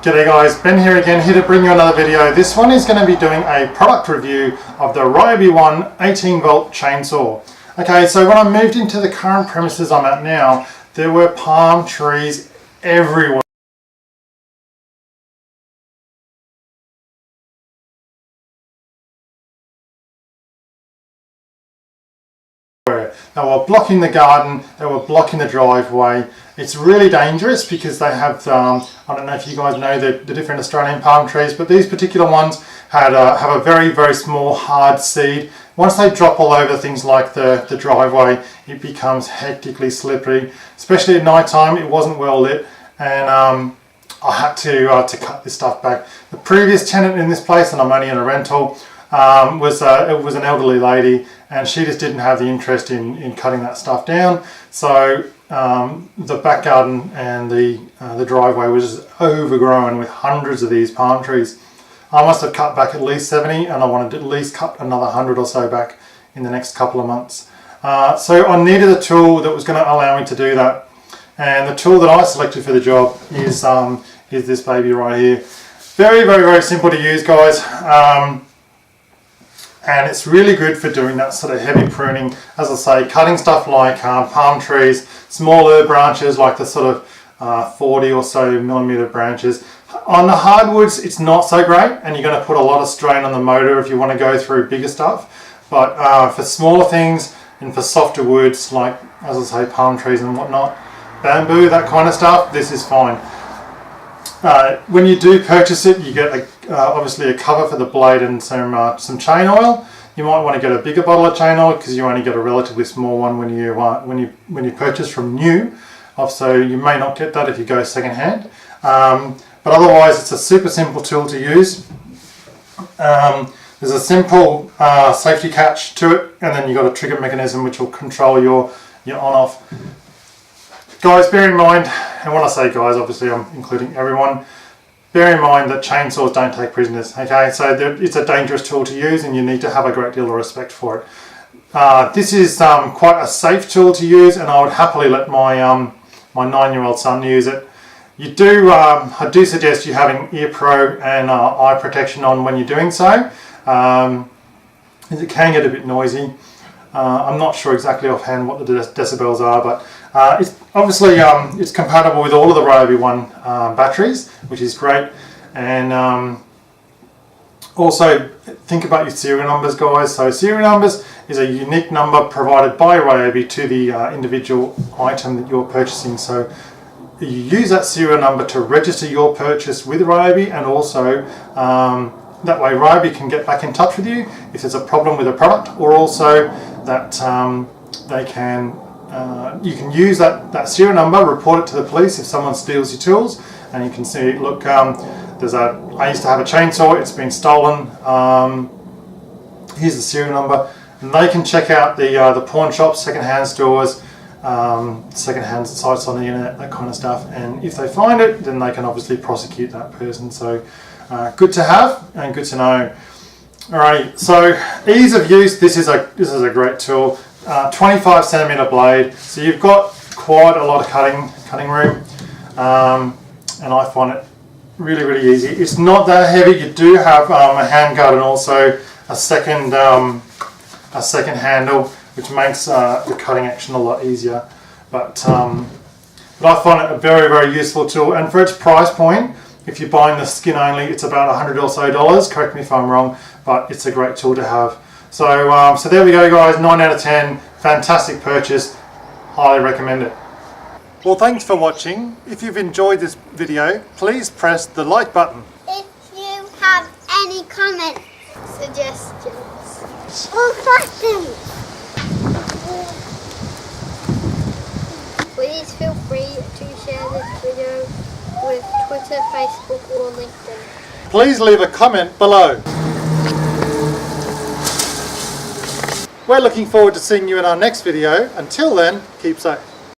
G'day guys, Ben here again, here to bring you another video. This one is going to be doing a product review of the Ryobi One 18 volt chainsaw. Okay, so when I moved into the current premises I'm at now, there were palm trees everywhere. They were blocking the garden, they were blocking the driveway. It's really dangerous because they have, I don't know if you guys know the different Australian palm trees, but these particular ones have a very, very small hard seed. Once they drop all over things like the driveway, it becomes hectically slippery, especially at night time. It wasn't well lit, and I had to cut this stuff back. The previous tenant in this place, and I'm only in a rental, it was an elderly lady, and she just didn't have the interest in cutting that stuff down. So the back garden and the driveway was overgrown with hundreds of these palm trees. I must have cut back at least 70, and I wanted to at least cut another 100 or so back in the next couple of months. So I needed a tool that was going to allow me to do that, and the tool that I selected for the job is this baby right here. Very, very, very simple to use, guys. And it's really good for doing that sort of heavy pruning, as I say, cutting stuff like palm trees, smaller branches like the sort of 40 or so millimeter branches. On the hardwoods, it's not so great, and you're going to put a lot of strain on the motor if you want to go through bigger stuff. But for smaller things and for softer woods, like, as I say, palm trees and whatnot, bamboo, that kind of stuff, this is fine. When you do purchase it, you get obviously a cover for the blade and some chain oil. You might want to get a bigger bottle of chain oil because you only get a relatively small one when you purchase from new. So you may not get that if you go second hand. But otherwise, it's a super simple tool to use. There's a simple safety catch to it, and then you've got a trigger mechanism which will control your on-off. Guys, bear in mind, and when I say guys, obviously I'm including everyone, bear in mind that chainsaws don't take prisoners, okay? So it's a dangerous tool to use, and you need to have a great deal of respect for it. This is quite a safe tool to use, and I would happily let my 9-year-old son use it. I do suggest you having ear pro and eye protection on when you're doing so. It can get a bit noisy. I'm not sure exactly offhand what the decibels are, but it's obviously it's compatible with all of the Ryobi One batteries, which is great. And also think about your serial numbers, guys. So serial numbers is a unique number provided by Ryobi to the individual item that you're purchasing. So you use that serial number to register your purchase with Ryobi, and also that way Ryobi can get back in touch with you if there's a problem with a product, or also that you can use that serial number, report it to the police if someone steals your tools, and you can see, look, I used to have a chainsaw, it's been stolen, here's the serial number, and they can check out the pawn shops, second-hand stores, second-hand sites on the internet, that kind of stuff, and if they find it, then they can obviously prosecute that person. So good to have and good to know. Alrighty, so ease of use. This is a great tool. 25 centimeter blade, so you've got quite a lot of cutting room, and I find it really, really easy. It's not that heavy. You do have a hand guard and also a second handle, which makes the cutting action a lot easier. But I find it a very, very useful tool, and for its price point, if you're buying the skin only, it's about $100 or so. Correct me if I'm wrong, but it's a great tool to have. So so there we go, guys. 9 out of 10. Fantastic purchase. Highly recommend it. Well, thanks for watching. If you've enjoyed this video, please press the like button. If you have any comments, suggestions, or questions, please feel free to share this video with Twitter, Facebook, or LinkedIn. Please leave a comment below. We're looking forward to seeing you in our next video. Until then, keep safe.